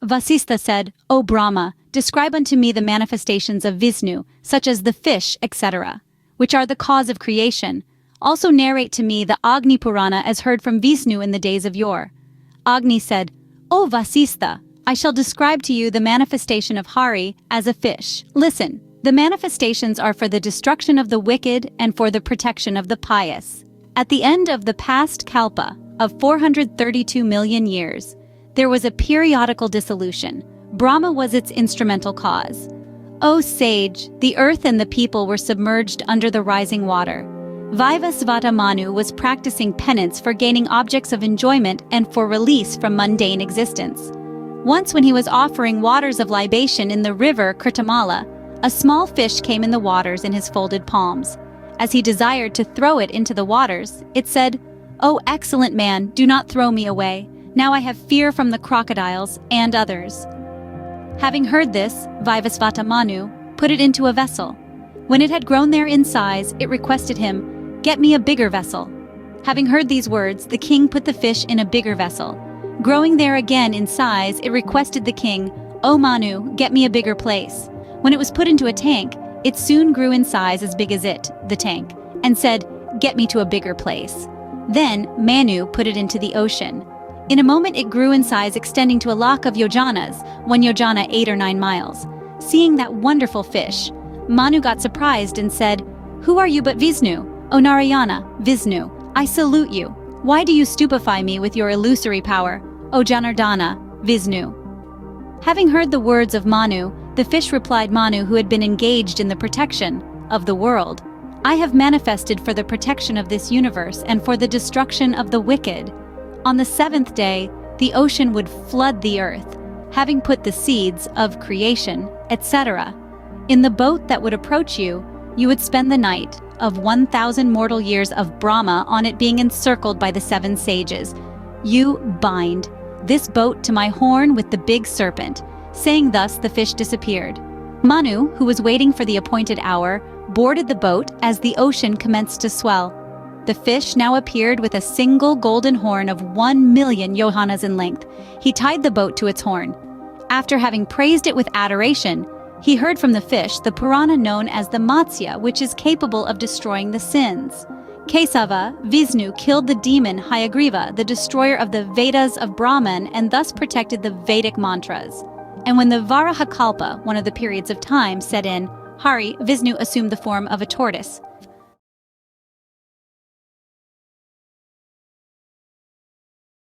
Vasistha said, "O Brahma, describe unto me the manifestations of Vishnu, such as the fish, etc., which are the cause of creation. Also narrate to me the Agni Purana as heard from Vishnu in the days of yore." Agni said, "O Vasistha, I shall describe to you the manifestation of Hari as a fish. Listen, the manifestations are for the destruction of the wicked and for the protection of the pious. At the end of the past kalpa of 432 million years, there was a periodical dissolution. Brahma was its instrumental cause. O sage, the earth and the people were submerged under the rising water. Vivasvata Manu was practicing penance for gaining objects of enjoyment and for release from mundane existence. Once when he was offering waters of libation in the river Kritamala, a small fish came in the waters in his folded palms. As he desired to throw it into the waters, it said, "O excellent man, do not throw me away. Now I have fear from the crocodiles and others." Having heard this, Vivasvata Manu put it into a vessel. When it had grown there in size, it requested him, "Get me a bigger vessel." Having heard these words, the king put the fish in a bigger vessel. Growing there again in size, it requested the king, "O Manu, get me a bigger place." When it was put into a tank, it soon grew in size as big as it, the tank, and said, "Get me to a bigger place." Then Manu put it into the ocean. In a moment it grew in size, extending to a lakh of yojanas, 1 yojana 8 or 9 miles. Seeing that wonderful fish, Manu got surprised and said, "Who are you but Vishnu? O Narayana, Vishnu, I salute you. Why do you stupefy me with your illusory power? O Janardana, Vishnu." Having heard the words of Manu, the fish replied Manu, who had been engaged in the protection of the world, "I have manifested for the protection of this universe and for the destruction of the wicked. On the 7th day, the ocean would flood the earth, having put the seeds of creation, etc. In the boat that would approach you, you would spend the night of 1,000 mortal years of Brahma on it being encircled by the 7 sages. You bind this boat to my horn with the big serpent." Saying thus, the fish disappeared. Manu, who was waiting for the appointed hour, boarded the boat as the ocean commenced to swell. The fish now appeared with a single golden horn of 1,000,000 yojanas in length. He tied the boat to its horn. After having praised it with adoration, he heard from the fish the Purana known as the Matsya, which is capable of destroying the sins. Kesava, Vishnu killed the demon Hayagriva, the destroyer of the Vedas of Brahman, and thus protected the Vedic mantras. And when the Varahakalpa, one of the periods of time, set in, Hari, Vishnu assumed the form of a tortoise.